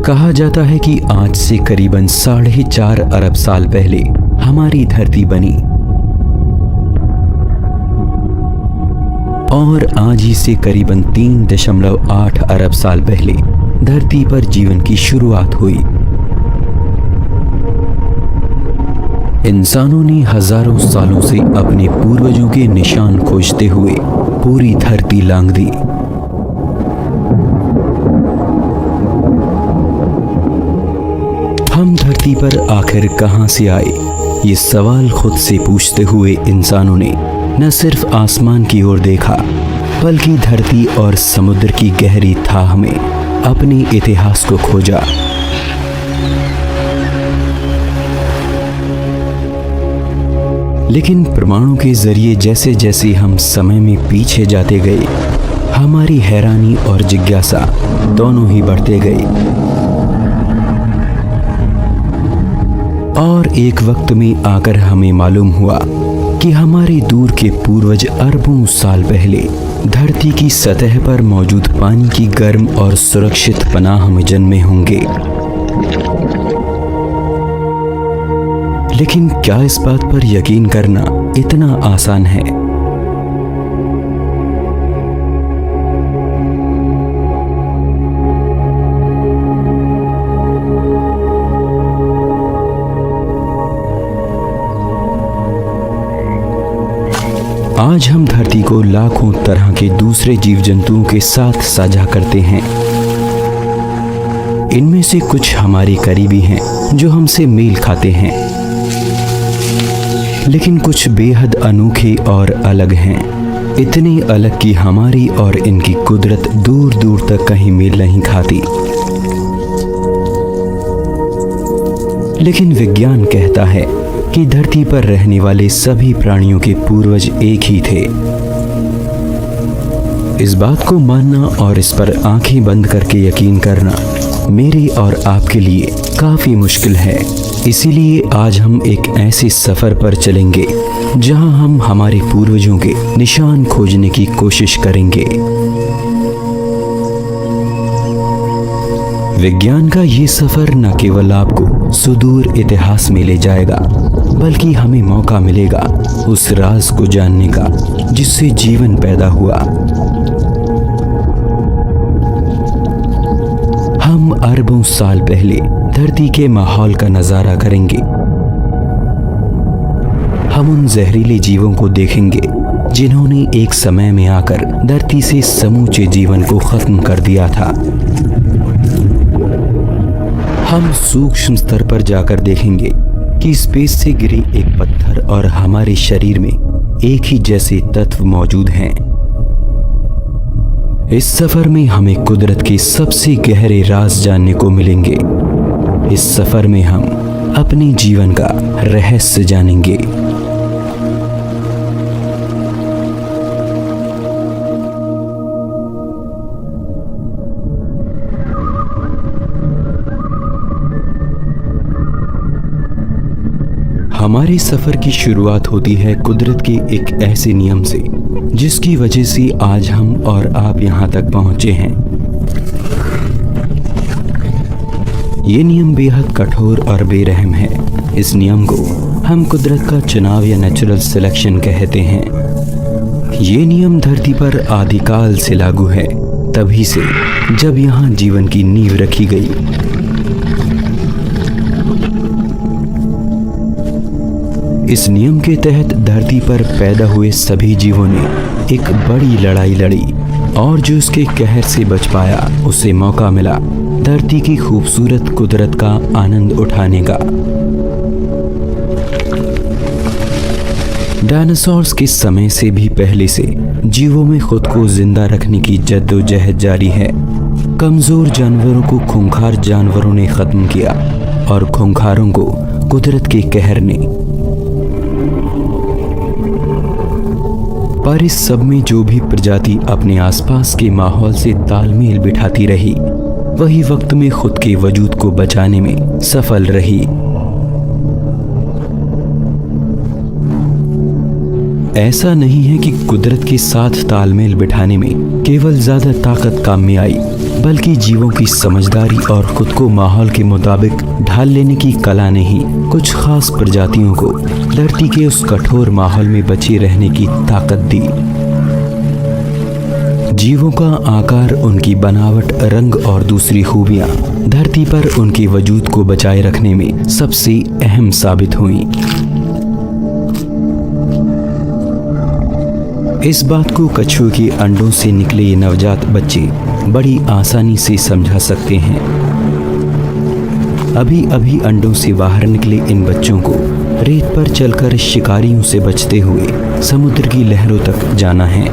कहा जाता है कि आज से करीबन 4.5 अरब साल पहले हमारी धरती बनी और आज ही से करीबन 3.8 अरब साल पहले धरती पर जीवन की शुरुआत हुई। इंसानों ने हजारों सालों से अपने पूर्वजों के निशान खोजते हुए पूरी धरती लांघ दी। हम धरती पर आखिर कहां से आए, ये सवाल खुद से पूछते हुए इंसानों ने न सिर्फ आसमान की ओर देखा बल्कि धरती और समुद्र की गहरी थाह में अपने इतिहास को खोजा। लेकिन प्रमाणों के जरिए जैसे जैसे हम समय में पीछे जाते गए, हमारी हैरानी और जिज्ञासा दोनों ही बढ़ते गए। और एक वक्त में आकर हमें मालूम हुआ कि हमारे दूर के पूर्वज अरबों साल पहले धरती की सतह पर मौजूद पानी की गर्म और सुरक्षित पनाह में जन्मे होंगे। लेकिन क्या इस बात पर यकीन करना इतना आसान है? आज हम धरती को लाखों तरह के दूसरे जीव जंतुओं के साथ साझा करते हैं। इनमें से कुछ हमारे करीबी हैं जो हमसे मेल खाते हैं, लेकिन कुछ बेहद अनोखे और अलग हैं, इतने अलग कि हमारी और इनकी कुदरत दूर दूर तक कहीं मेल नहीं खाती। लेकिन विज्ञान कहता है कि धरती पर रहने वाले सभी प्राणियों के पूर्वज एक ही थे। इस बात को मानना और इस पर आंखें बंद करके यकीन करना मेरे और आपके लिए काफी मुश्किल है। इसीलिए आज हम एक ऐसे सफर पर चलेंगे जहां हम हमारे पूर्वजों के निशान खोजने की कोशिश करेंगे। विज्ञान का ये सफर न केवल आपको सुदूर इतिहास में ले जाएगा, बल्कि हमें मौका मिलेगा उस राज को जानने का जिससे जीवन पैदा हुआ। हम अरबों साल पहले धरती के माहौल का नजारा करेंगे। हम उन जहरीले जीवों को देखेंगे जिन्होंने एक समय में आकर धरती से समूचे जीवन को खत्म कर दिया था। हम सूक्ष्म स्तर पर जाकर देखेंगे कि स्पेस से गिरे एक पत्थर और हमारे शरीर में एक ही जैसे तत्व मौजूद हैं। इस सफर में हमें कुदरत के सबसे गहरे राज जानने को मिलेंगे। इस सफर में हम अपने जीवन का रहस्य जानेंगे। हमारे सफर की शुरुआत होती है कुदरत के एक ऐसे नियम से जिसकी वजह से आज हम और आप यहाँ तक पहुँचे हैं। ये नियम बेहद कठोर और बेरहम है। इस नियम को हम कुदरत का चुनाव या नेचुरल सिलेक्शन कहते हैं। ये नियम धरती पर आदिकाल से लागू है, तभी से जब यहाँ जीवन की नींव रखी गई। इस नियम के तहत धरती पर पैदा हुए सभी जीवों ने एक बड़ी लड़ाई लड़ी और जो उसके कहर से बच पाया उसे मौका मिला धरती की खूबसूरत कुदरत का आनंद उठाने का। डायनासोर्स के समय से भी पहले से जीवों में खुद को जिंदा रखने की जद्दोजहद जारी है। कमजोर जानवरों को खूंखार जानवरों ने खत्म किया और खूंखारों को कुदरत के कहर ने। पर इस सब में जो भी प्रजाति अपने आसपास के माहौल से तालमेल बिठाती रही, वही वक्त में खुद के वजूद को बचाने में सफल रही। ऐसा नहीं है कि कुदरत के साथ तालमेल बिठाने में केवल ज्यादा ताकत काम में आई, बल्कि जीवों की समझदारी और खुद को माहौल के मुताबिक ढाल लेने की कला ने ही कुछ खास प्रजातियों को धरती के उस कठोर माहौल में बचे रहने की ताकत दी। जीवों का आकार, उनकी बनावट, रंग और दूसरी खूबियां धरती पर उनके वजूद को बचाए रखने में सबसे अहम साबित हुई। इस बात को कछुए के अंडों से निकले ये नवजात बच्चे बड़ी आसानी से समझा सकते हैं। अभी अभी अंडों से बाहर निकले इन बच्चों को रेत पर चलकर शिकारियों से बचते हुए समुद्र की लहरों तक जाना है।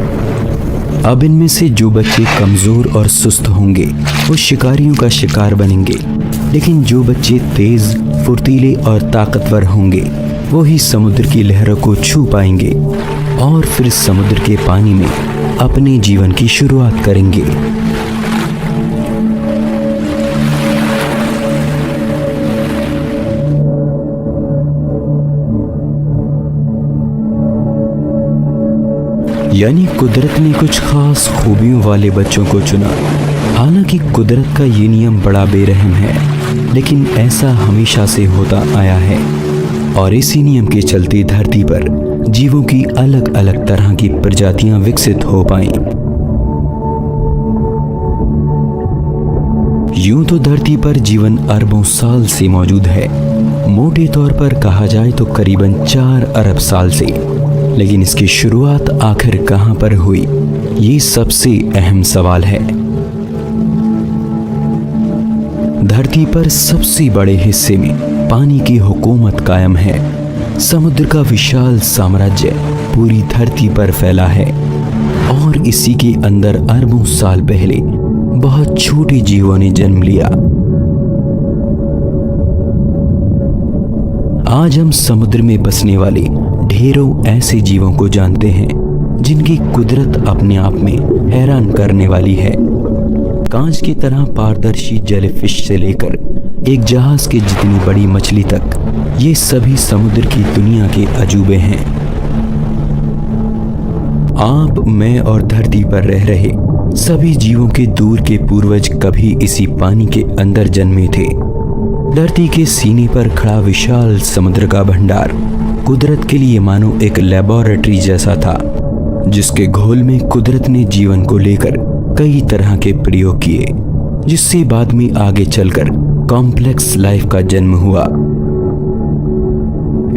अब इनमें से जो बच्चे कमज़ोर और सुस्त होंगे वो शिकारियों का शिकार बनेंगे, लेकिन जो बच्चे तेज़, फुर्तीले और ताकतवर होंगे वो ही समुद्र की लहरों को छू पाएंगे और फिर समुद्र के पानी में अपने जीवन की शुरुआत करेंगे। यानी कुदरत ने कुछ खास खूबियों वाले बच्चों को चुना। हालांकि कुदरत का ये नियम बड़ा बेरहम है, लेकिन ऐसा हमेशा से होता आया है और इसी नियम के चलते धरती पर जीवों की अलग अलग तरह की प्रजातियां विकसित हो पाईं। यूं तो धरती पर जीवन अरबों साल से मौजूद है, मोटे तौर पर कहा जाए तो करीबन 4 अरब साल से, लेकिन इसकी शुरुआत आखिर कहां पर हुई, ये सबसे अहम सवाल है। धरती पर सबसे बड़े हिस्से में पानी की हुकूमत कायम है। समुद्र का विशाल साम्राज्य पूरी धरती पर फैला है और इसी के अंदर अरबों साल पहले बहुत छोटे जीवों ने जन्म लिया। आज हम समुद्र में बसने वाले ढेरों ऐसे जीवों को जानते हैं जिनकी कुदरत अपने आप में हैरान करने वाली है। कांच की तरह पारदर्शी जेलीफिश से लेकर एक जहाज की जितनी बड़ी मछली तक, ये सभी समुद्र की दुनिया के अजूबे हैं। आप, मैं और धरती पर रह रहे सभी जीवों के दूर के पूर्वज कभी इसी पानी के अंदर जन्मे थे। धरती के सीने पर खड़ा विशाल समुद्र का भंडार कुदरत के लिए मानो एक लेबोरेटरी जैसा था, जिसके घोल में कुदरत ने जीवन को लेकर कई तरह के प्रयोग किए, जिससे बाद में आगे चलकर कॉम्प्लेक्स लाइफ का जन्म हुआ।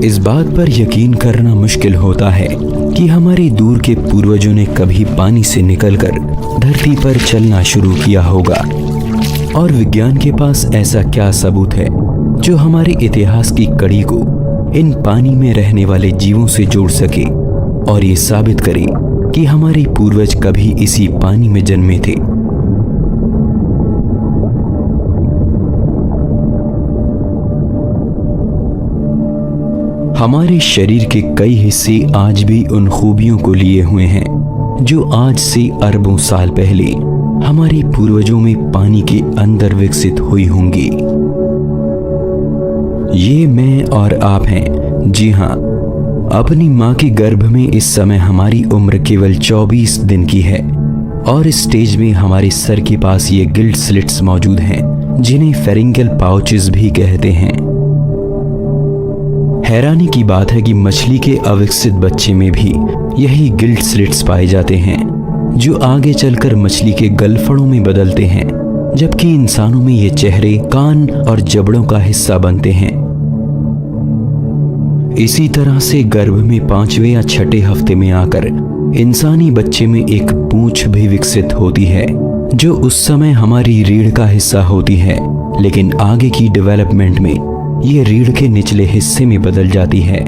इस बात पर यकीन करना मुश्किल होता है कि हमारे दूर के पूर्वजों ने कभी पानी से निकलकर धरती पर चलना शुरू किया होगा, और विज्ञान के पास ऐसा क्या सबूत है जो हमारे इतिहास की कड़ी को इन पानी में रहने वाले जीवों से जोड़ सके और ये साबित करे कि हमारे पूर्वज कभी इसी पानी में जन्मे थे। हमारे शरीर के कई हिस्से आज भी उन खूबियों को लिए हुए हैं जो आज से अरबों साल पहले हमारे पूर्वजों में पानी के अंदर विकसित हुई होंगी। ये मैं और आप हैं। जी हाँ, अपनी माँ के गर्भ में इस समय हमारी उम्र केवल 24 दिन की है और इस स्टेज में हमारे सर के पास ये गिल्ड स्लिट्स मौजूद हैं, जिन्हें फेरिंगल पाउचेस भी कहते हैं। हैरानी की बात है कि मछली के अविकसित बच्चे में भी यही गिल्ड स्लिट्स पाए जाते हैं, जो आगे चलकर मछली के गलफड़ों में बदलते हैं, जबकि इंसानों में ये चेहरे, कान और जबड़ों का हिस्सा बनते हैं। इसी तरह से गर्भ में 5वें या 6ठे हफ्ते में आकर इंसानी बच्चे में एक पूंछ भी विकसित होती है, जो उस समय हमारी रीढ़ का हिस्सा होती है, लेकिन आगे की डेवलपमेंट में ये रीढ़ के निचले हिस्से में बदल जाती है।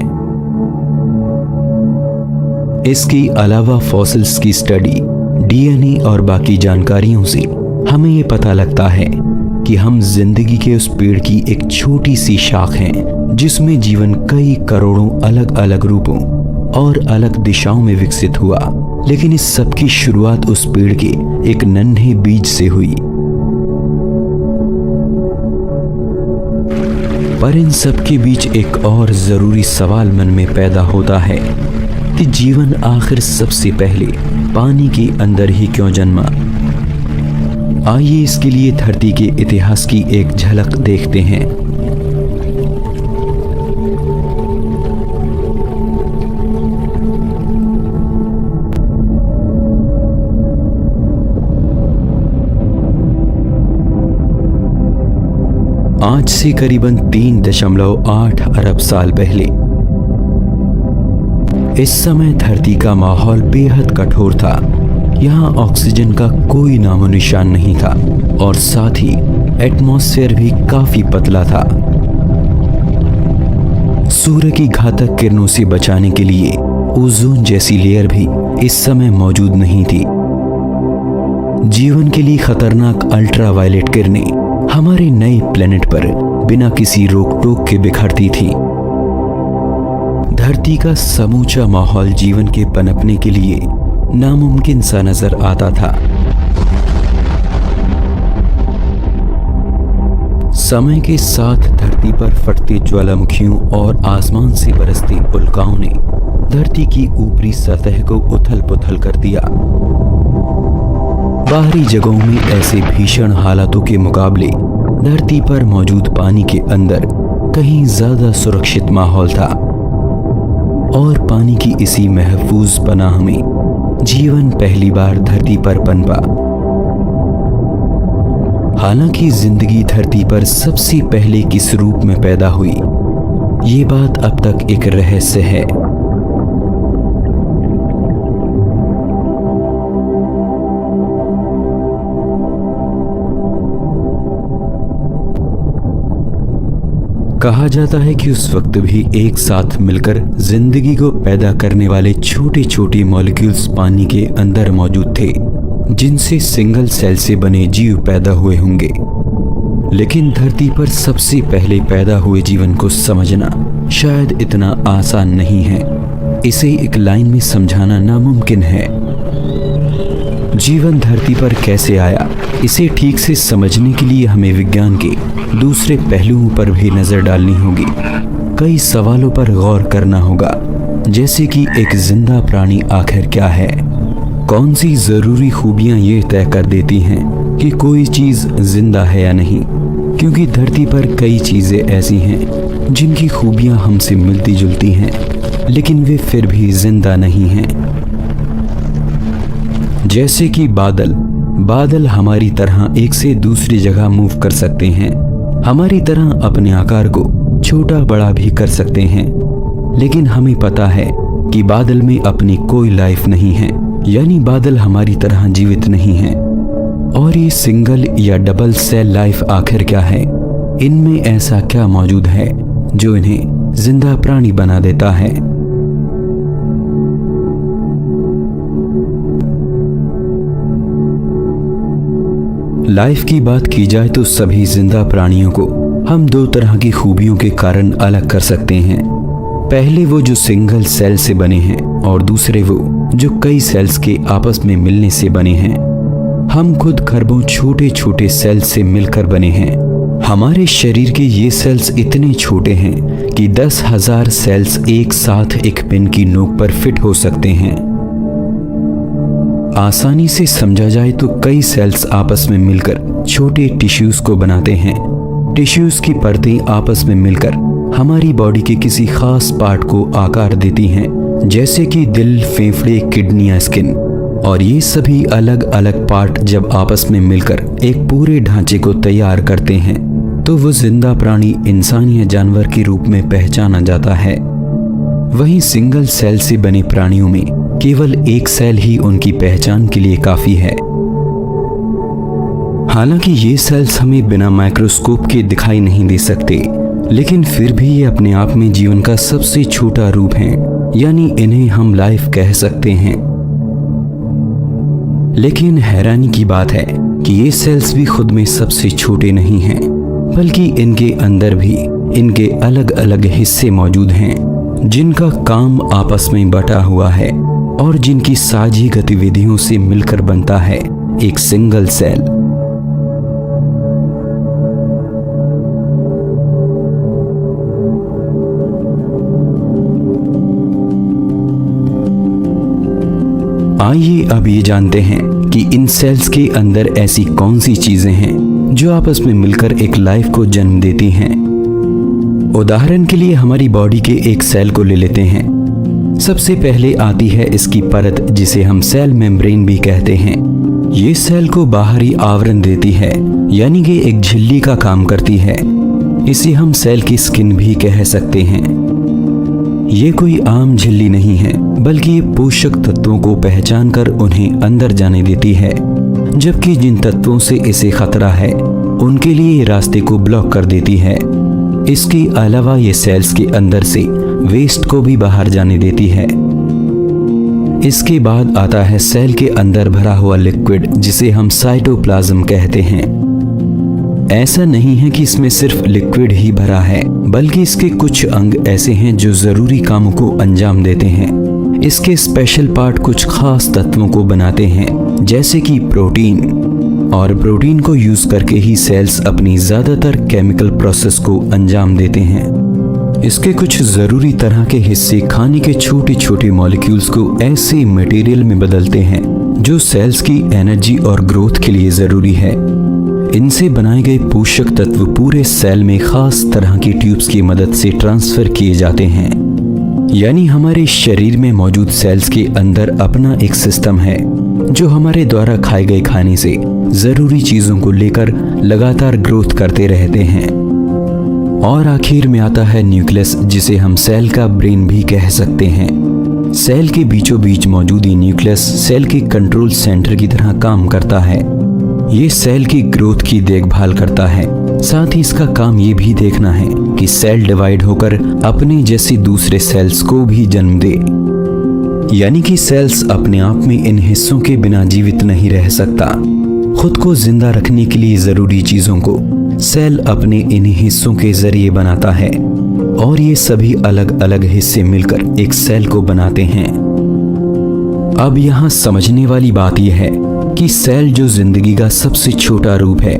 इसके अलावा फॉसिल्स की स्टडी, डीएनए और बाकी जानकारियों से हमें ये पता लगता है कि हम जिंदगी के उस पेड़ की एक छोटी सी शाख हैं, जिसमें जीवन कई करोड़ों अलग अलग रूपों और अलग दिशाओं में विकसित हुआ, लेकिन इस सब की शुरुआत उस पेड़ के एक नन्हे बीज से हुई। पर इन सब के बीच एक और जरूरी सवाल मन में पैदा होता है कि जीवन आखिर सबसे पहले पानी के अंदर ही क्यों जन्मा। आइए इसके लिए धरती के इतिहास की एक झलक देखते हैं। आज से करीबन 3.8 अरब साल पहले इस समय धरती का माहौल बेहद कठोर था। यहाँ ऑक्सीजन का कोई नामो निशान नहीं था और साथ ही एटमॉस्फेयर भी काफी पतला था। सूर्य की घातक किरणों से बचाने के लिए ओजोन जैसी लेयर भी इस समय मौजूद नहीं थी। जीवन के लिए खतरनाक अल्ट्रावायलेट किरणें हमारे नए प्लेनेट पर बिना किसी रोक टोक के बिखरती थी। धरती का समूचा माहौल जीवन के पनपने के लिए नामुमकिन सा नजर आता था। समय के साथ धरती पर फटती ज्वालामुखियों और आसमान से बरसती उल्काओं ने धरती की ऊपरी सतह को उथल पुथल कर दिया। बाहरी जगहों में ऐसे भीषण हालातों के मुकाबले धरती पर मौजूद पानी के अंदर कहीं ज्यादा सुरक्षित माहौल था और पानी की इसी महफूज पनाह में जीवन पहली बार धरती पर पनपा। हालांकि जिंदगी धरती पर सबसे पहले किस रूप में पैदा हुई, ये बात अब तक एक रहस्य है। कहा जाता है कि उस वक्त भी एक साथ मिलकर जिंदगी को पैदा करने वाले छोटे छोटे मॉलिक्यूल्स पानी के अंदर मौजूद थे, जिनसे सिंगल सेल से बने जीव पैदा हुए होंगे। लेकिन धरती पर सबसे पहले पैदा हुए जीवन को समझना शायद इतना आसान नहीं है। इसे एक लाइन में समझाना नामुमकिन है। जीवन धरती पर कैसे आया, इसे ठीक से समझने के लिए हमें विज्ञान के दूसरे पहलुओं पर भी नजर डालनी होगी। कई सवालों पर गौर करना होगा, जैसे कि एक जिंदा प्राणी आखिर क्या है, कौन सी जरूरी खूबियां ये तय कर देती हैं कि कोई चीज जिंदा है या नहीं। क्योंकि धरती पर कई चीजें ऐसी हैं जिनकी खूबियां हमसे मिलती जुलती हैं, लेकिन वे फिर भी जिंदा नहीं हैं। जैसे कि बादल हमारी तरह एक से दूसरी जगह मूव कर सकते हैं, हमारी तरह अपने आकार को छोटा बड़ा भी कर सकते हैं, लेकिन हमें पता है कि बादल में अपनी कोई लाइफ नहीं है, यानी बादल हमारी तरह जीवित नहीं है। और ये सिंगल या डबल सेल लाइफ आखिर क्या है, इनमें ऐसा क्या मौजूद है जो इन्हें जिंदा प्राणी बना देता है। लाइफ की बात की जाए तो सभी जिंदा प्राणियों को हम दो तरह की खूबियों के कारण अलग कर सकते हैं। पहले वो जो सिंगल सेल से बने हैं और दूसरे वो जो कई सेल्स के आपस में मिलने से बने हैं। हम खुद खरबों छोटे छोटे सेल से मिलकर बने हैं। हमारे शरीर के ये सेल्स इतने छोटे हैं कि 10,000 सेल्स एक साथ एक पिन की नोक पर फिट हो सकते हैं। आसानी से समझा जाए तो कई सेल्स आपस में मिलकर छोटे टिश्यूज को बनाते हैं। टिश्यूज की परतें आपस में मिलकर हमारी बॉडी के किसी खास पार्ट को आकार देती हैं, जैसे कि दिल, फेफड़े, किडनी, स्किन। और ये सभी अलग अलग पार्ट जब आपस में मिलकर एक पूरे ढांचे को तैयार करते हैं तो वो जिंदा प्राणी इंसान या जानवर के रूप में पहचाना जाता है। वहीं सिंगल सेल से बने प्राणियों में केवल एक सेल ही उनकी पहचान के लिए काफी है। हालांकि ये सेल्स हमें बिना माइक्रोस्कोप के दिखाई नहीं दे सकते, लेकिन फिर भी ये अपने आप में जीवन का सबसे छोटा रूप है, यानी इन्हें हम लाइफ कह सकते हैं। लेकिन हैरानी की बात है कि ये सेल्स भी खुद में सबसे छोटे नहीं हैं, बल्कि इनके अंदर भी इनके अलग अलग हिस्से मौजूद हैं, जिनका काम आपस में बटा हुआ है और जिनकी साझी गतिविधियों से मिलकर बनता है एक सिंगल सेल। आइए अब ये जानते हैं कि कि इन सेल्स के अंदर ऐसी कौन सी चीजें हैं जो आपस में मिलकर एक लाइफ को जन्म देती हैं। उदाहरण के लिए हमारी बॉडी के एक सेल को ले लेते हैं। सबसे पहले आती है इसकी परत, जिसे हम सेल मेम्ब्रेन भी कहते हैं। ये सेल को बाहरी आवरण देती है, यानी कि एक झिल्ली का काम करती है। इसे हम सेल की स्किन भी कह सकते हैं। ये कोई आम झिल्ली नहीं है, बल्कि ये पोषक तत्वों को पहचान कर उन्हें अंदर जाने देती है, जबकि जिन तत्वों से इसे खतरा है उनके लिए रास्ते को ब्लॉक कर देती है। इसके अलावा ये सेल्स के अंदर से वेस्ट को भी बाहर जाने देती है। इसके बाद आता है सेल के अंदर भरा हुआ लिक्विड, जिसे हम साइटोप्लाज्म कहते हैं। ऐसा नहीं है कि इसमें सिर्फ लिक्विड ही भरा है, बल्कि इसके कुछ अंग ऐसे हैं जो जरूरी कामों को अंजाम देते हैं। इसके स्पेशल पार्ट कुछ खास तत्वों को बनाते हैं, जैसे कि प्रोटीन, और प्रोटीन को यूज करके ही सेल्स अपनी ज्यादातर केमिकल प्रोसेस को अंजाम देते हैं। इसके कुछ जरूरी तरह के हिस्से खाने के छोटे छोटे मॉलिक्यूल्स को ऐसे मटेरियल में बदलते हैं जो सेल्स की एनर्जी और ग्रोथ के लिए जरूरी है। इनसे बनाए गए पोषक तत्व पूरे सेल में खास तरह की ट्यूब्स की मदद से ट्रांसफर किए जाते हैं। यानी हमारे शरीर में मौजूद सेल्स के अंदर अपना एक सिस्टम है जो हमारे द्वारा खाए गए खाने से जरूरी चीजों को लेकर लगातार ग्रोथ करते रहते हैं। और आखिर में आता है न्यूक्लियस, जिसे हम सेल का ब्रेन भी कह सकते हैं। सेल के बीचों बीच मौजूद ये न्यूक्लियस सेल के कंट्रोल सेंटर की तरह काम करता है। ये सेल की ग्रोथ की देखभाल करता है। साथ ही इसका काम ये भी देखना है कि सेल डिवाइड होकर अपने जैसे दूसरे सेल्स को भी जन्म दे। यानी कि सेल्स अपने आप में इन हिस्सों के बिना जीवित नहीं रह सकता। खुद को जिंदा रखने के लिए जरूरी चीजों को सेल अपने इन हिस्सों के जरिए बनाता है, और ये सभी अलग अलग हिस्से मिलकर एक सेल को बनाते हैं। अब यहाँ समझने वाली बात यह है कि सेल जो जिंदगी का सबसे छोटा रूप है,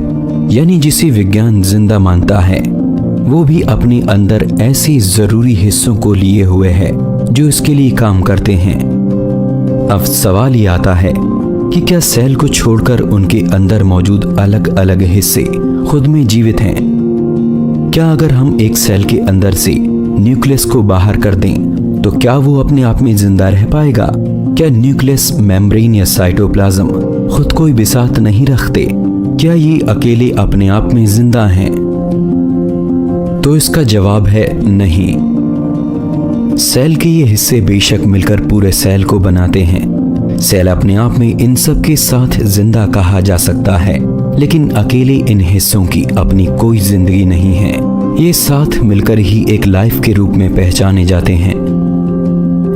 यानी जिसे विज्ञान जिंदा मानता है, वो भी अपने अंदर ऐसे जरूरी हिस्सों को लिए हुए है जो इसके लिए काम करते हैं। अब सवाल ये आता है कि क्या सेल को छोड़कर उनके अंदर मौजूद अलग अलग हिस्से खुद में जीवित हैं? क्या अगर हम एक सेल के अंदर से न्यूक्लियस को बाहर कर दें तो क्या वो अपने आप में जिंदा रह पाएगा? क्या न्यूक्लियस, मेम्ब्रेन या साइटोप्लाज्म खुद कोई बिसात नहीं रखते? क्या ये अकेले अपने आप में जिंदा हैं? तो इसका जवाब है नहीं। सेल के ये हिस्से बेशक मिलकर पूरे सेल को बनाते हैं। सेल अपने आप में इन सब के साथ जिंदा कहा जा सकता है, लेकिन अकेले इन हिस्सों की अपनी कोई जिंदगी नहीं है। ये साथ मिलकर ही एक लाइफ के रूप में पहचाने जाते हैं।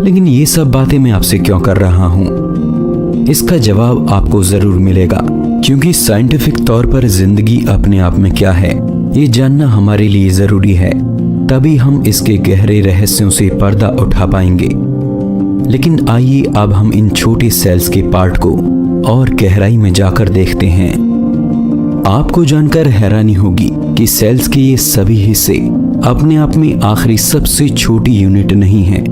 लेकिन ये सब बातें मैं आपसे क्यों कर रहा हूँ? इसका जवाब आपको जरूर मिलेगा, क्योंकि साइंटिफिक तौर पर जिंदगी अपने आप में क्या है ये जानना हमारे लिए जरूरी है। तभी हम इसके गहरे रहस्यों से पर्दा उठा पाएंगे। लेकिन आइए अब हम इन छोटे सेल्स के पार्ट को और गहराई में जाकर देखते हैं। आपको जानकर हैरानी होगी कि सेल्स के ये सभी हिस्से अपने आप में आखिरी सबसे छोटी यूनिट नहीं है,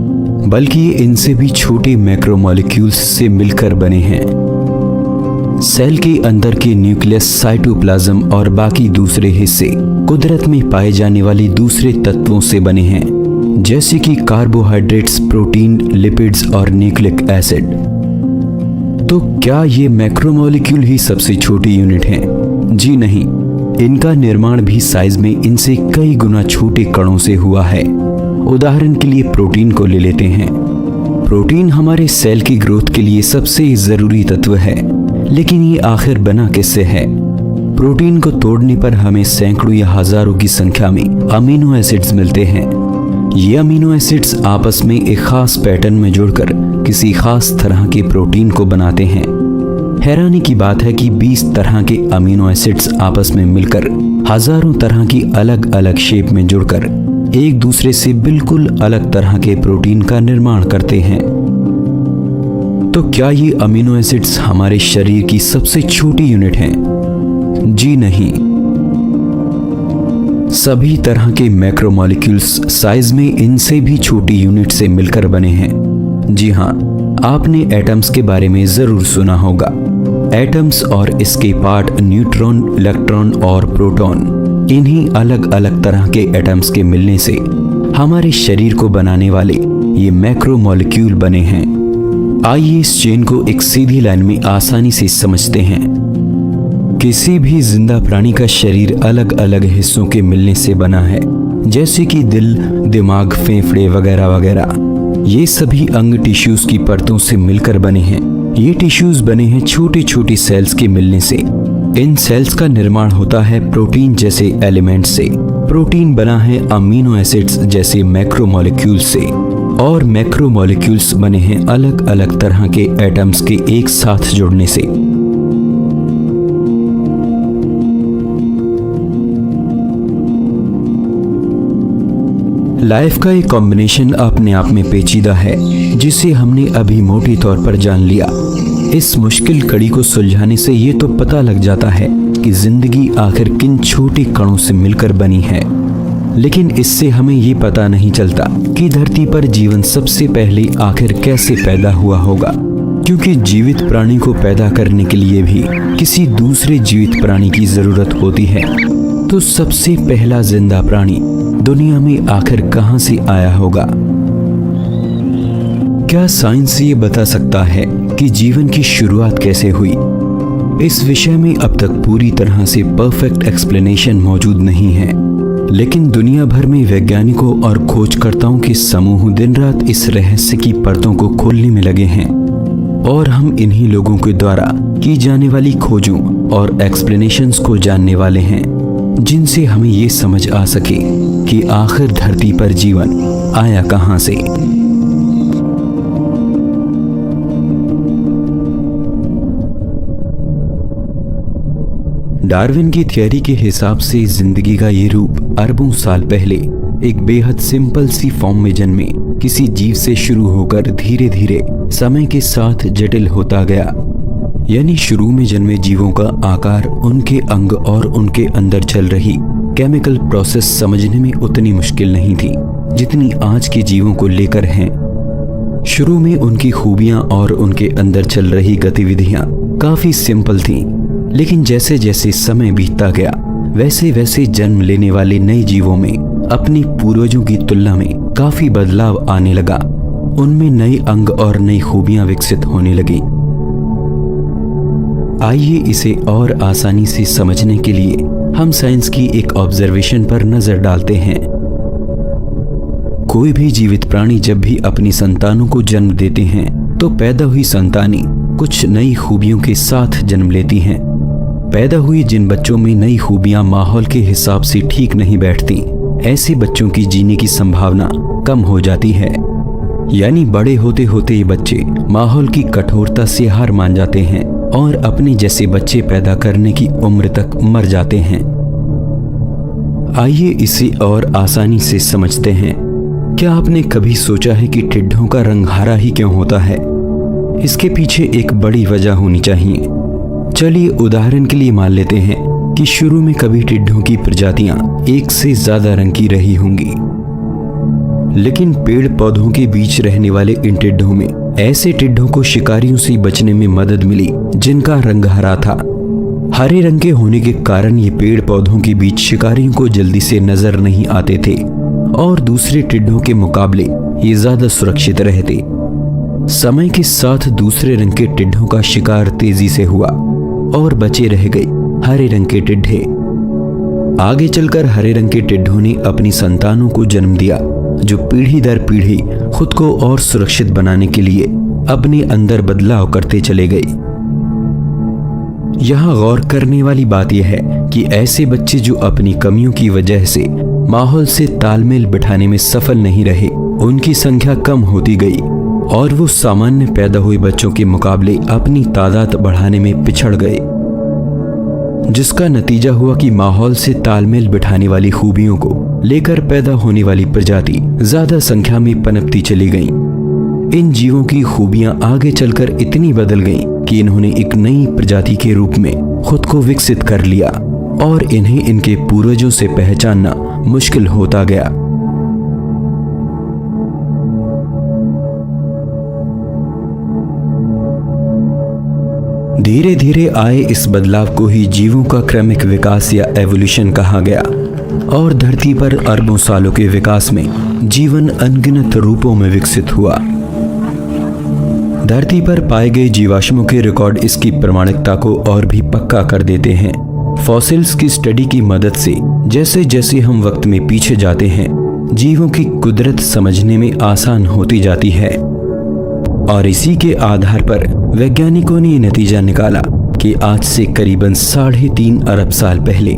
बल्कि ये इनसे भी छोटे मैक्रोमोलिक्यूल्स से मिलकर बने हैं। सेल के अंदर के न्यूक्लियस, साइटोप्लाज्म और बाकी दूसरे हिस्से कुदरत में पाए जाने वाले दूसरे तत्वों से बने हैं, जैसे कि कार्बोहाइड्रेट्स, प्रोटीन, लिपिड्स और न्यूक्लिक एसिड। तो क्या ये मैक्रोमोलिक्यूल ही सबसे छोटी यूनिट हैं? जी नहीं, इनका निर्माण भी साइज में इनसे कई गुना छोटे कणों से हुआ है। उदाहरण के लिए प्रोटीन को ले लेते हैं। प्रोटीन हमारे सेल की ग्रोथ के लिए सबसे जरूरी तत्व है, लेकिन ये आखिर बना किससे है? प्रोटीन को तोड़ने पर हमें सैकड़ों या हजारों की संख्या में अमीनो एसिड्स मिलते हैं। ये अमीनो एसिड्स आपस में एक खास पैटर्न में जुड़कर किसी खास तरह के प्रोटीन को बनाते हैं। हैरानी की बात है कि 20 तरह के अमीनो एसिड्स आपस में मिलकर हजारों तरह की अलग अलग शेप में जुड़कर एक दूसरे से बिल्कुल अलग तरह के प्रोटीन का निर्माण करते हैं। तो क्या ये अमीनो एसिड्स हमारे शरीर की सबसे छोटी यूनिट हैं? जी नहीं। सभी तरह के मैक्रोमोलिक्यूल्स साइज में इनसे भी छोटी यूनिट से मिलकर बने हैं। जी हाँ, आपने एटम्स के बारे में जरूर सुना होगा। एटम्स और इसके पार्ट न्यूट्रॉन, इलेक्ट्रॉन और प्रोटॉन, इन्हीं अलग अलग तरह के एटम्स के मिलने से हमारे शरीर को बनाने वाले ये मैक्रो मॉलिक्यूल बने हैं। आइए इस चेन को एक सीधी लाइन में आसानी से समझते हैं। किसी भी जिंदा प्राणी का शरीर अलग अलग हिस्सों के मिलने से बना है, जैसे कि दिल, दिमाग, फेफड़े वगैरह वगैरह। ये सभी अंग टिश्यूज की परतों से मिलकर बने हैं। ये टिश्यूज बने हैं छोटी छोटी सेल्स के मिलने से। इन सेल्स का निर्माण होता है प्रोटीन जैसे एलिमेंट से। प्रोटीन बना है अमीनो एसिड्स जैसे मैक्रोमोलेक्यूल्स से, और मैक्रोमोलेक्यूल्स बने हैं अलग अलग तरह के एटम्स के एक साथ जुड़ने से। लाइफ का एक कॉम्बिनेशन अपने आप में पेचीदा है, जिसे हमने अभी मोटे तौर पर जान लिया। इस मुश्किल कड़ी को सुलझाने से ये तो पता लग जाता है कि जिंदगी आखिर किन छोटे कणों से मिलकर बनी है। लेकिन इससे हमें ये पता नहीं चलता कि धरती पर जीवन सबसे पहले आखिर कैसे पैदा हुआ होगा, क्योंकि जीवित प्राणी को पैदा करने के लिए भी किसी दूसरे जीवित प्राणी की जरूरत होती है। तो सबसे पहला जिंदा प्राणी दुनिया में आखिर कहां से आया होगा? क्या साइंस ये बता सकता है कि जीवन की शुरुआत कैसे हुई? इस विषय में अब तक पूरी तरह से परफेक्ट एक्सप्लेनेशन मौजूद नहीं है, लेकिन दुनिया भर में वैज्ञानिकों और खोजकर्ताओं के समूह दिन रात इस रहस्य की परतों को खोलने में लगे हैं, और हम इन्हीं लोगों के द्वारा की जाने वाली खोजों और एक्सप्लेनेशंस को जानने वाले हैं, जिनसे हमें ये समझ आ सके कि आखिर धरती पर जीवन आया कहां से। डार्विन की थ्योरी के हिसाब से जिंदगी का ये रूप अरबों साल पहले एक बेहद सिंपल सी फॉर्म में जन्मे किसी जीव से शुरू होकर धीरे धीरे समय के साथ जटिल होता गया। यानी शुरू में जन्मे जीवों का आकार, उनके अंग और उनके अंदर चल रही केमिकल प्रोसेस समझने में उतनी मुश्किल नहीं थी जितनी आज के जीवों को लेकर हैं। शुरू में उनकी खूबियां और उनके अंदर चल रही गतिविधियां काफी सिंपल थीं, लेकिन जैसे जैसे समय बीतता गया वैसे वैसे जन्म लेने वाले नए जीवों में अपने पूर्वजों की तुलना में काफी बदलाव आने लगा। उनमें नए अंग और नई खूबियां विकसित होने लगी। आइए इसे और आसानी से समझने के लिए हम साइंस की एक ऑब्जर्वेशन पर नजर डालते हैं। कोई भी जीवित प्राणी जब भी अपनी संतानों को जन्म देते हैं तो पैदा हुई संतानें कुछ नई खूबियों के साथ जन्म लेती हैं। पैदा हुई जिन बच्चों में नई खूबियां माहौल के हिसाब से ठीक नहीं बैठती, ऐसे बच्चों की जीने की संभावना कम हो जाती है। यानी बड़े होते होते ये बच्चे माहौल की कठोरता से हार मान जाते हैं और अपने जैसे बच्चे पैदा करने की उम्र तक मर जाते हैं। आइए इसे और आसानी से समझते हैं। क्या आपने कभी सोचा है कि टिड्डों का रंग हरा ही क्यों होता है? इसके पीछे एक बड़ी वजह होनी चाहिए। चलिए उदाहरण के लिए मान लेते हैं कि शुरू में कभी टिड्डों की प्रजातियां एक से ज्यादा रंग की रही होंगी, लेकिन पेड़ पौधों के बीच रहने वाले इन टिड्डों में ऐसे टिड्डों को शिकारियों से बचने में मदद मिली जिनका रंग हरा था। हरे रंग के होने के कारण ये पेड़ पौधों के बीच शिकारियों को जल्दी से नजर नहीं आते थे और दूसरे टिड्डों के मुकाबले ये ज्यादा सुरक्षित रहते। समय के साथ दूसरे रंग के टिड्डों का शिकार तेजी से हुआ और बचे रह गए हरे रंग के टिड्डे। आगे चलकर हरे रंग के टिड्डों ने अपनी संतानों को जन्म दिया, जो पीढ़ी दर पीढ़ी खुद को और सुरक्षित बनाने के लिए अपने अंदर बदलाव करते चले गए। यहाँ गौर करने वाली बात यह है कि ऐसे बच्चे जो अपनी कमियों की वजह से माहौल से तालमेल बिठाने में सफल नहीं रहे, उनकी संख्या कम होती गई और वो सामान्य पैदा हुए बच्चों के मुकाबले अपनी तादाद बढ़ाने में पिछड़ गए, जिसका नतीजा हुआ कि माहौल से तालमेल बिठाने वाली खूबियों को लेकर पैदा होने वाली प्रजाति ज्यादा संख्या में पनपती चली गईं। इन जीवों की खूबियां आगे चलकर इतनी बदल गईं कि इन्होंने एक नई प्रजाति के रूप में खुद को विकसित कर लिया और इन्हें इनके पूर्वजों से पहचानना मुश्किल होता गया। धीरे धीरे आए इस बदलाव को ही जीवों का क्रमिक विकास या एवोल्यूशन कहा गया और धरती पर अरबों सालों के विकास में जीवन अनगिनत रूपों में विकसित हुआ। धरती पर पाए गए जीवाश्मों के रिकॉर्ड इसकी प्रामाणिकता को और भी पक्का कर देते हैं। फॉसिल्स की स्टडी की मदद से जैसे जैसे हम वक्त में पीछे जाते हैं, जीवों की कुदरत समझने में आसान होती जाती है और इसी के आधार पर वैज्ञानिकों ने ये नतीजा निकाला कि आज से करीबन 3.5 अरब साल पहले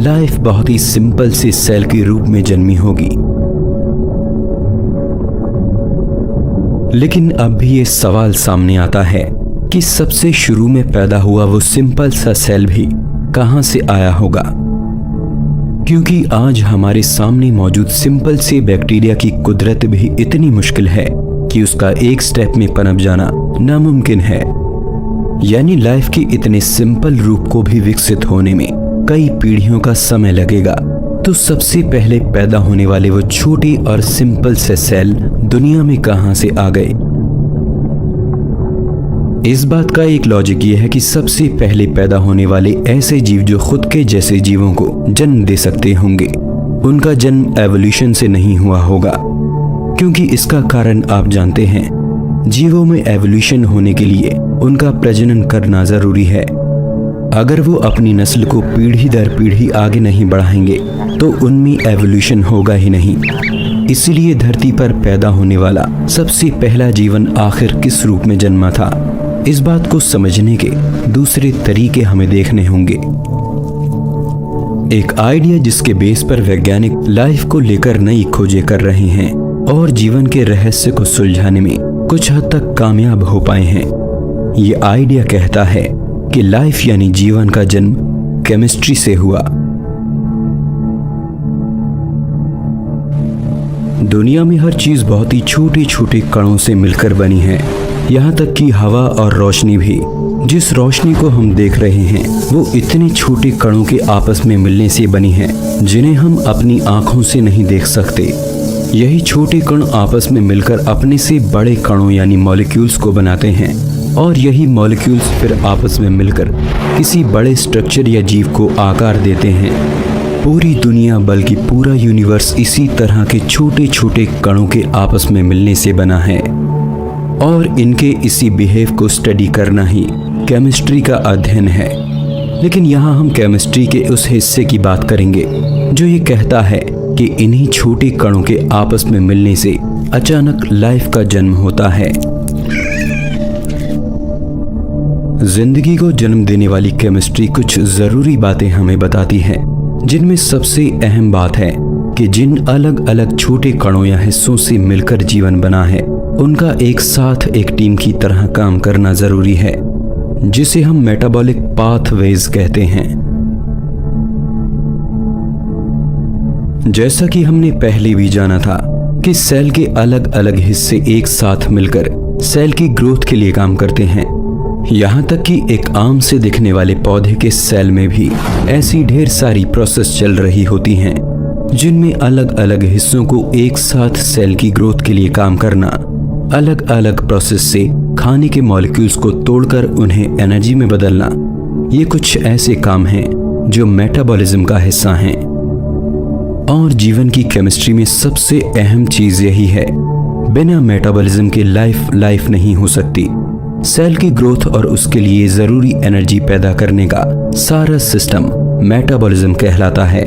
लाइफ बहुत ही सिंपल से सेल के रूप में जन्मी होगी। लेकिन अब भी ये सवाल सामने आता है कि सबसे शुरू में पैदा हुआ वो सिंपल सा सेल भी कहां से आया होगा, क्योंकि आज हमारे सामने मौजूद सिंपल से बैक्टीरिया की कुदरत भी इतनी मुश्किल है कि उसका एक स्टेप में पनप जाना नामुमकिन है। यानी लाइफ के इतने सिंपल रूप को भी विकसित होने में कई पीढ़ियों का समय लगेगा। तो सबसे पहले पैदा होने वाले वो छोटे और सिंपल से सेल दुनिया में कहां से आ गए? इस बात का एक लॉजिक ये है कि सबसे पहले पैदा होने वाले ऐसे जीव जो खुद के जैसे जीवों को जन्म दे सकते होंगे, उनका जन्म एवोल्यूशन से नहीं हुआ होगा, क्योंकि इसका कारण आप जानते हैं, जीवों में एवोल्यूशन होने के लिए उनका प्रजनन करना जरूरी है। अगर वो अपनी नस्ल को पीढ़ी दर पीढ़ी आगे नहीं बढ़ाएंगे तो उनमें एवोल्यूशन होगा ही नहीं। इसलिए धरती पर पैदा होने वाला सबसे पहला जीवन आखिर किस रूप में जन्मा था, इस बात को समझने के दूसरे तरीके हमें देखने होंगे। एक आइडिया जिसके बेस पर वैज्ञानिक लाइफ को लेकर नई खोजें कर रहे हैं और जीवन के रहस्य को सुलझाने में कुछ हद तक कामयाब हो पाए हैं। ये आइडिया कहता है कि लाइफ यानी जीवन का जन्म केमिस्ट्री से हुआ। दुनिया में हर चीज बहुत ही छोटे छोटे कणों से मिलकर बनी है, यहाँ तक कि हवा और रोशनी भी। जिस रोशनी को हम देख रहे हैं वो इतने छोटे कणों के आपस में मिलने से बनी है जिन्हें हम अपनी आंखों से नहीं देख सकते। यही छोटे कण आपस में मिलकर अपने से बड़े कणों यानी मॉलिक्यूल्स को बनाते हैं और यही मॉलिक्यूल्स फिर आपस में मिलकर किसी बड़े स्ट्रक्चर या जीव को आकार देते हैं। पूरी दुनिया बल्कि पूरा यूनिवर्स इसी तरह के छोटे छोटे कणों के आपस में मिलने से बना है और इनके इसी बिहेव को स्टडी करना ही केमिस्ट्री का अध्ययन है। लेकिन यहाँ हम केमिस्ट्री के उस हिस्से की बात करेंगे जो ये कहता है कि इन्हीं छोटे कणों के आपस में मिलने से अचानक लाइफ का जन्म होता है। जिंदगी को जन्म देने वाली केमिस्ट्री कुछ जरूरी बातें हमें बताती है, जिनमें सबसे अहम बात है कि जिन अलग अलग छोटे कणों या हिस्सों से मिलकर जीवन बना है उनका एक साथ एक टीम की तरह काम करना जरूरी है, जिसे हम मेटाबॉलिक पाथवेज कहते हैं। जैसा कि हमने पहले भी जाना था कि सेल के अलग अलग हिस्से एक साथ मिलकर सेल की ग्रोथ के लिए काम करते हैं। यहाँ तक कि एक आम से दिखने वाले पौधे के सेल में भी ऐसी ढेर सारी प्रोसेस चल रही होती हैं, जिनमें अलग अलग हिस्सों को एक साथ सेल की ग्रोथ के लिए काम करना, अलग अलग प्रोसेस से खाने के मॉलिक्यूल्स को तोड़कर उन्हें एनर्जी में बदलना, ये कुछ ऐसे काम हैं जो मेटाबॉलिज्म का हिस्सा हैं। और जीवन की केमिस्ट्री में सबसे अहम चीज यही है, बिना मेटाबॉलिज्म के लाइफ नहीं हो सकती। सेल की ग्रोथ और उसके लिए जरूरी एनर्जी पैदा करने का सारा सिस्टम मेटाबॉलिज्म कहलाता है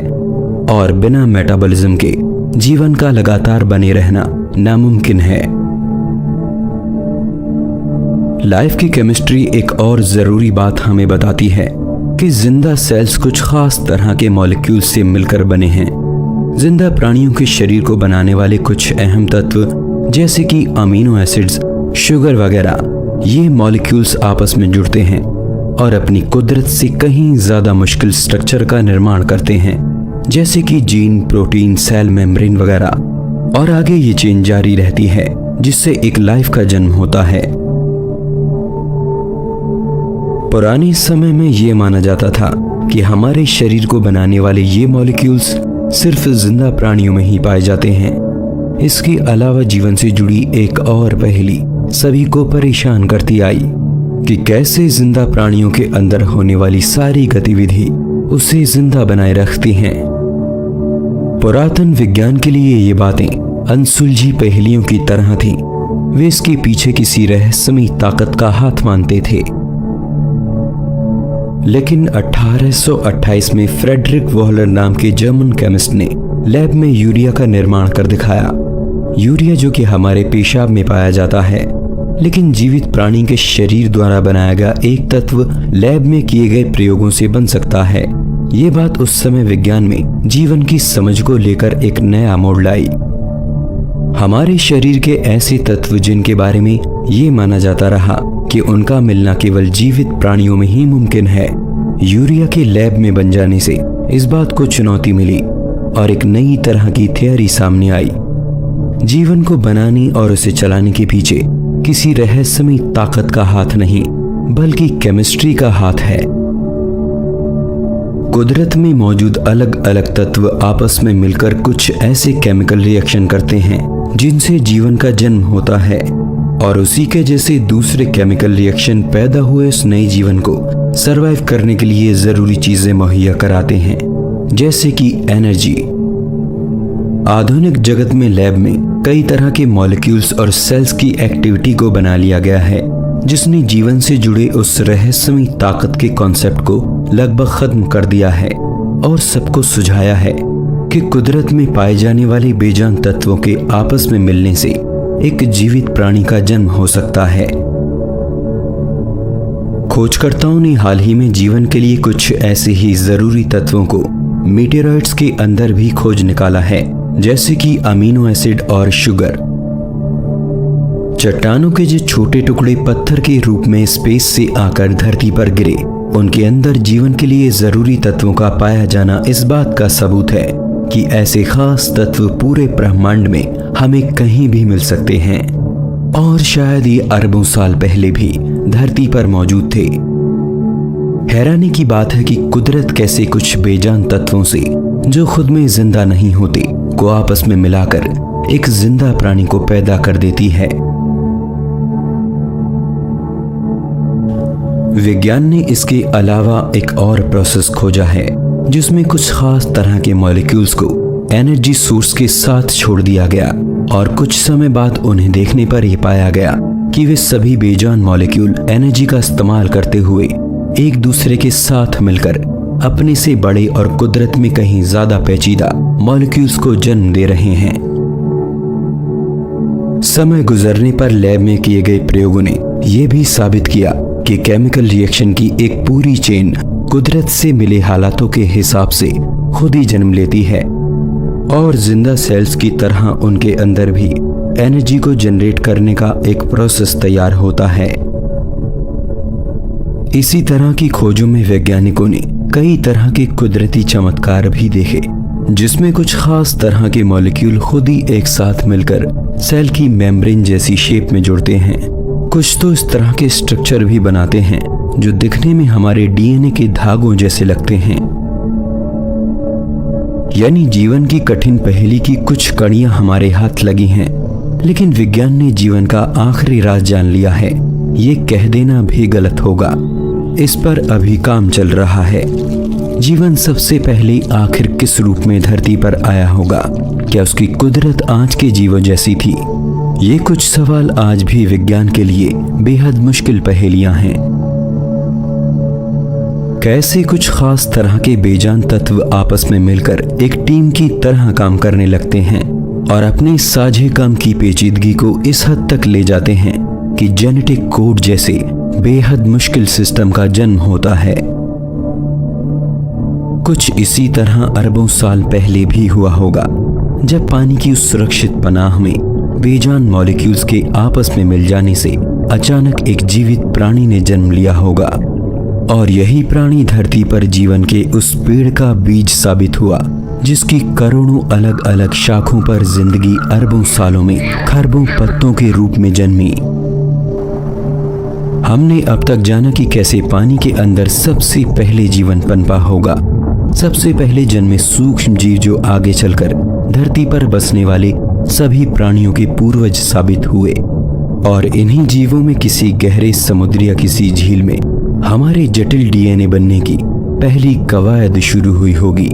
और बिना मेटाबॉलिज्म के जीवन का लगातार बने रहना नामुमकिन है। लाइफ की केमिस्ट्री एक और जरूरी बात हमें बताती है कि जिंदा सेल्स कुछ खास तरह के मॉलिक्यूल्स से मिलकर बने हैं। जिंदा प्राणियों के शरीर को बनाने वाले कुछ अहम तत्व जैसे कि अमीनो एसिड्स, शुगर वगैरह, ये मॉलिक्यूल्स आपस में जुड़ते हैं और अपनी कुदरत से कहीं ज्यादा मुश्किल स्ट्रक्चर का निर्माण करते हैं, जैसे कि जीन, प्रोटीन, सेल मेम्ब्रेन वगैरह। और आगे ये चेन जारी रहती है जिससे एक लाइफ का जन्म होता है। पुराने समय में ये माना जाता था कि हमारे शरीर को बनाने वाले ये मॉलिक्यूल्स सिर्फ जिंदा प्राणियों में ही पाए जाते हैं। इसके अलावा जीवन से जुड़ी एक और पहेली सभी को परेशान करती आई। कि कैसे जिंदा प्राणियों के अंदर होने वाली सारी गतिविधि उसे जिंदा बनाए रखती हैं। पुरातन विज्ञान के लिए ये बातें अनसुलझी पहेलियों की तरह थीं। वे इसके पीछे किसी रहस्यमयी ताकत का हाथ मानते थे। लेकिन 1828 में फ्रेडरिक वॉलर नाम के जर्मन केमिस्ट ने लैब में यूरिया का निर्माण कर दिखाया। यूरिया जो कि हमारे पेशाब में पाया जाता है, लेकिन जीवित प्राणी के शरीर द्वारा बनाया गया एक तत्व लैब में किए गए प्रयोगों से बन सकता है। ये बात उस समय विज्ञान में जीवन की समझ को लेकर एक नया मोड़ लाई। हमारे शरीर के ऐसे तत्व जिनके बारे में ये माना जाता रहा कि उनका मिलना केवल जीवित प्राणियों में ही मुमकिन है, यूरिया के लैब में बन जाने से इस बात को चुनौती मिली और एक नई तरह की थ्योरी सामने आई। जीवन को बनाने और उसे चलाने के पीछे किसी रहस्यमयी ताकत का हाथ नहीं, बल्कि केमिस्ट्री का हाथ है। कुदरत में मौजूद अलग अलग तत्व आपस में मिलकर कुछ ऐसे केमिकल रिएक्शन करते हैं जिनसे जीवन का जन्म होता है, और उसी के जैसे दूसरे केमिकल रिएक्शन पैदा हुए उस नए जीवन को सरवाइव करने के लिए जरूरी चीजें मुहैया कराते हैं, जैसे कि एनर्जी। आधुनिक जगत में लैब में कई तरह के मॉलिक्यूल्स और सेल्स की एक्टिविटी को बना लिया गया है, जिसने जीवन से जुड़े उस रहस्यमयी ताकत के कॉन्सेप्ट को लगभग खत्म कर दिया है और सबको सुझाया है कि कुदरत में पाए जाने वाले बेजान तत्वों के आपस में मिलने से एक जीवित प्राणी का जन्म हो सकता है। खोजकर्ताओं ने हाल ही में जीवन के लिए कुछ ऐसे ही जरूरी तत्वों को मीटेरॉइड्स के अंदर भी खोज निकाला है, जैसे कि अमीनो एसिड और शुगर। चट्टानों के जो छोटे टुकड़े पत्थर के रूप में स्पेस से आकर धरती पर गिरे, उनके अंदर जीवन के लिए जरूरी तत्वों का पाया जाना इस बात का सबूत है कि ऐसे खास तत्व पूरे ब्रह्मांड में हमें कहीं भी मिल सकते हैं, और शायद ये अरबों साल पहले भी धरती पर मौजूद थे। हैरानी की बात है कि कुदरत कैसे कुछ बेजान तत्वों से जो खुद में जिंदा नहीं होते को आपस में मिलाकर एक जिंदा प्राणी को पैदा कर देती है। विज्ञान ने इसके अलावा एक और प्रोसेस खोजा है जिसमें कुछ खास तरह के मॉलिक्यूल्स को एनर्जी सोर्स के साथ छोड़ दिया गया, और कुछ समय बाद उन्हें देखने पर यह पाया गया कि वे सभी बेजान मॉलिक्यूल एनर्जी का इस्तेमाल करते हुए एक दूसरे के साथ मिलकर अपने से बड़े और कुदरत में कहीं ज्यादा पेचीदा मॉलिक्यूल्स को जन्म दे रहे हैं। समय गुजरने पर लैब में किए गए प्रयोगों ने यह भी साबित किया कि केमिकल रिएक्शन की एक पूरी चेन कुदरत से मिले हालातों के हिसाब से खुद ही जन्म लेती है, और जिंदा सेल्स की तरह उनके अंदर भी एनर्जी को जनरेट करने का एक प्रोसेस तैयार होता है। इसी तरह की खोजों में वैज्ञानिकों ने कई तरह के कुदरती चमत्कार भी देखे, जिसमें कुछ खास तरह के मॉलिक्यूल खुद ही एक साथ मिलकर सेल की मेम्ब्रेन जैसी शेप में जुड़ते हैं। कुछ तो इस तरह के स्ट्रक्चर भी बनाते हैं जो दिखने में हमारे डीएनए के धागों जैसे लगते हैं। यानी जीवन की कठिन पहेली की कुछ कड़ियां हमारे हाथ लगी हैं, लेकिन विज्ञान ने जीवन का आखिरी राज जान लिया है, ये कह देना भी गलत होगा। इस पर अभी काम चल रहा है। जीवन सबसे पहले आखिर किस रूप में धरती पर आया होगा? क्या उसकी कुदरत आज के जीवों जैसी थी? ये कुछ सवाल आज भी विज्ञान के लिए बेहद मुश्किल पहेलियां हैं। कैसे कुछ खास तरह के बेजान तत्व आपस में मिलकर एक टीम की तरह काम करने लगते हैं और अपने साझे काम की पेचीदगी को इस हद तक ले जाते हैं कि जेनेटिक कोड जैसे बेहद मुश्किल सिस्टम का जन्म होता है। कुछ इसी तरह अरबों साल पहले भी हुआ होगा, जब पानी की उस सुरक्षित पनाह में बेजान मॉलिक्यूल्स के आपस में मिल जाने से अचानक एक जीवित प्राणी ने जन्म लिया होगा, और यही प्राणी धरती पर जीवन के उस पेड़ का बीज साबित हुआ जिसकी करोड़ों अलग अलग शाखों पर जिंदगी अरबों सालों में खरबों पत्तों के रूप में जन्मी। हमने अब तक जाना कि कैसे पानी के अंदर सबसे पहले जीवन पनपा होगा। सबसे पहले जन्मे सूक्ष्म जीव जो आगे चलकर धरती पर बसने वाले सभी प्राणियों के पूर्वज साबित हुए। और इन्हीं जीवों में किसी गहरे समुद्र या किसी झील में हमारे जटिल डीएनए बनने की पहली कवायद शुरू हुई होगी।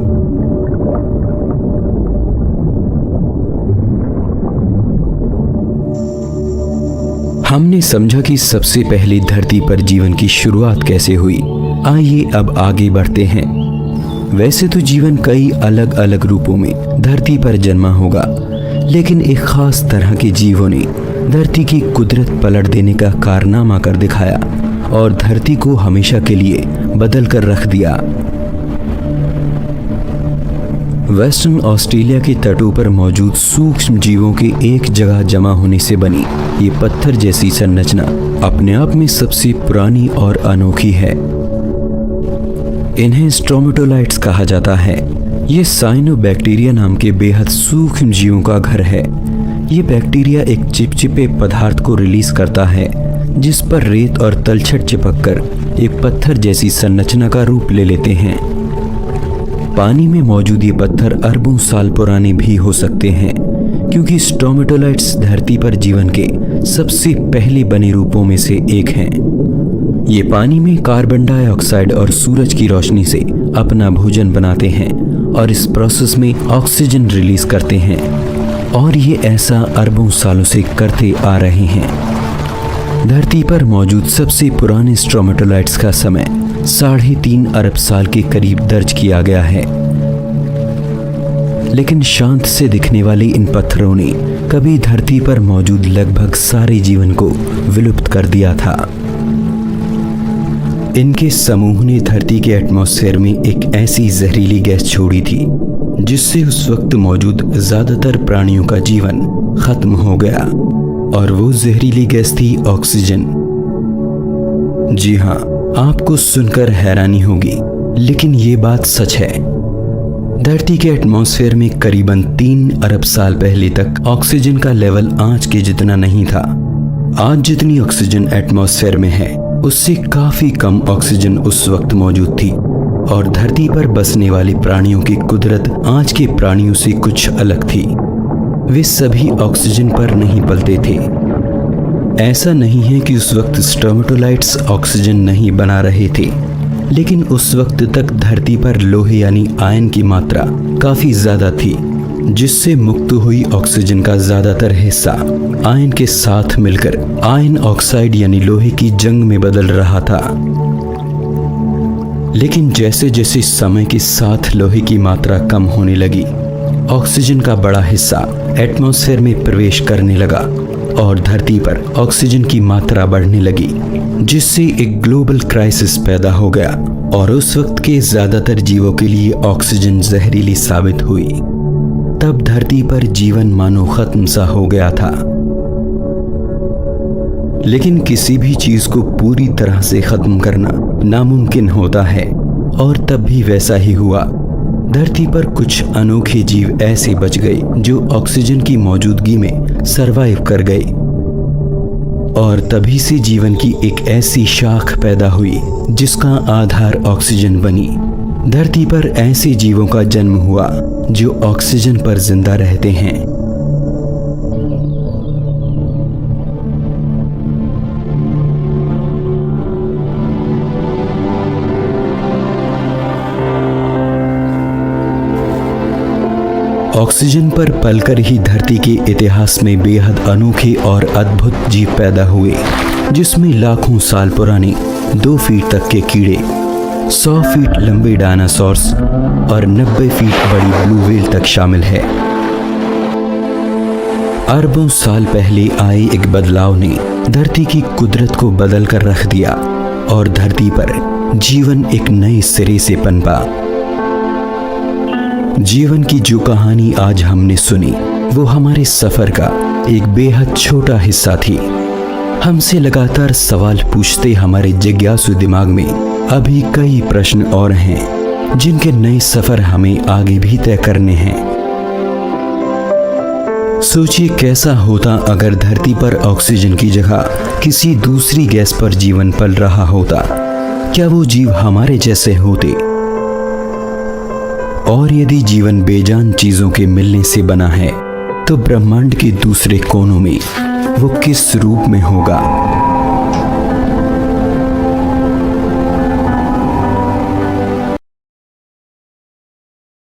हमने समझा कि सबसे पहले धरती पर जीवन की शुरुआत कैसे हुई। आइए अब आगे बढ़ते हैं। वैसे तो जीवन कई अलग अलग रूपों में धरती पर जन्मा होगा, लेकिन एक खास तरह के जीवों ने धरती की कुदरत पलट देने का कारनामा कर दिखाया और धरती को हमेशा के लिए बदल कर रख दिया। वेस्टर्न ऑस्ट्रेलिया के तटों पर मौजूद सूक्ष्म जीवों के एक जगह जमा होने से बनी ये पत्थर जैसी संरचना अपने आप में सबसे पुरानी और अनोखी है। इन्हें स्ट्रोमेटोलाइट्स कहा जाता है। ये साइनोबैक्टीरिया नाम के बेहद सूक्ष्म जीवों का घर है। ये बैक्टीरिया एक चिपचिपे पदार्थ को रिलीज करता है, जिस पर रेत और तलछट चिपककर एक पत्थर जैसी संरचना का रूप ले लेते हैं। पानी में मौजूद ये पत्थर अरबों साल पुराने भी हो सकते हैं, क्योंकि स्ट्रोमेटोलाइट्स धरती पर जीवन के सबसे पहले बने रूपों में से एक हैं। ये पानी में कार्बन डाइऑक्साइड और सूरज की रोशनी से अपना भोजन बनाते हैं और इस प्रोसेस में ऑक्सीजन रिलीज करते हैं, और ये ऐसा अरबों सालों से करते आ रहे हैं। धरती पर मौजूद सबसे पुराने स्ट्रोमेटोलाइट्स का समय 3.5 अरब साल के करीब दर्ज किया गया है। लेकिन शांत से दिखने वाले इन पत्थरों ने कभी धरती पर मौजूद लगभग सारे जीवन को विलुप्त कर दिया था। इनके समूह ने धरती के एटमॉस्फेयर में एक ऐसी जहरीली गैस छोड़ी थी जिससे उस वक्त मौजूद ज्यादातर प्राणियों का जीवन खत्म हो गया, और वो जहरीली गैस थी ऑक्सीजन। जी हाँ, आपको सुनकर हैरानी होगी, लेकिन ये बात सच है। धरती के एटमॉस्फेयर में करीबन 3 अरब साल पहले तक ऑक्सीजन का लेवल आज के जितना नहीं था। आज जितनी ऑक्सीजन एटमॉस्फेयर में है, उससे काफी कम ऑक्सीजन उस वक्त मौजूद थी, और धरती पर बसने वाले प्राणियों की कुदरत आज के प्राणियों से कुछ अलग थी। वे सभी ऑक्सीजन पर नहीं पलते थे। ऐसा नहीं है कि उस वक्त स्ट्रोमेटोलाइट्स ऑक्सीजन नहीं बना रहे थे, लेकिन उस वक्त तक धरती पर लोहे यानी आयन की मात्रा काफी ज्यादा थी, जिससे मुक्त हुई ऑक्सीजन का ज्यादातर हिस्सा आयन के साथ मिलकर आयन ऑक्साइड यानी लोहे की जंग में बदल रहा था। लेकिन जैसे जैसे समय के साथ लोहे की मात्रा कम होने लगी, ऑक्सीजन का बड़ा हिस्सा एटमॉस्फेयर में प्रवेश करने लगा और धरती पर ऑक्सीजन की मात्रा बढ़ने लगी, जिससे एक ग्लोबल क्राइसिस पैदा हो गया, और उस वक्त के ज्यादातर जीवों के लिए ऑक्सीजन जहरीली साबित हुई। तब धरती पर जीवन मानो खत्म सा हो गया था। लेकिन किसी भी चीज को पूरी तरह से खत्म करना नामुमकिन होता है, और तब भी वैसा ही हुआ। धरती पर कुछ अनोखे जीव ऐसे बच गए जो ऑक्सीजन की मौजूदगी में सरवाइव कर गए, और तभी से जीवन की एक ऐसी शाख पैदा हुई जिसका आधार ऑक्सीजन बनी। धरती पर ऐसे जीवों का जन्म हुआ जो ऑक्सीजन पर जिंदा रहते हैं। ऑक्सीजन पर पलकर ही धरती के इतिहास में बेहद अनोखे और अद्भुत जीव पैदा हुए, जिसमें लाखों साल पुराने 2 फीट तक के कीड़े, 100 फीट लंबे डायनासोर्स और 90 फीट बड़ी ब्लू व्हेल तक शामिल है। अरबों साल पहले आए एक बदलाव ने धरती की कुदरत को बदल कर रख दिया, और धरती पर जीवन एक नए सिरे से पनपा। जीवन की जो कहानी आज हमने सुनी, वो हमारे सफर का एक बेहद छोटा हिस्सा थी। हमसे लगातार सवाल पूछते हमारे जिज्ञासु दिमाग में अभी कई प्रश्न और हैं, जिनके नए सफर हमें आगे भी तय करने हैं। सोचिए कैसा होता अगर धरती पर ऑक्सीजन की जगह किसी दूसरी गैस पर जीवन पल रहा होता। क्या वो जीव हमारे जैसे होते? और यदि जीवन बेजान चीजों के मिलने से बना है, तो ब्रह्मांड के दूसरे कोनों में वो किस रूप में होगा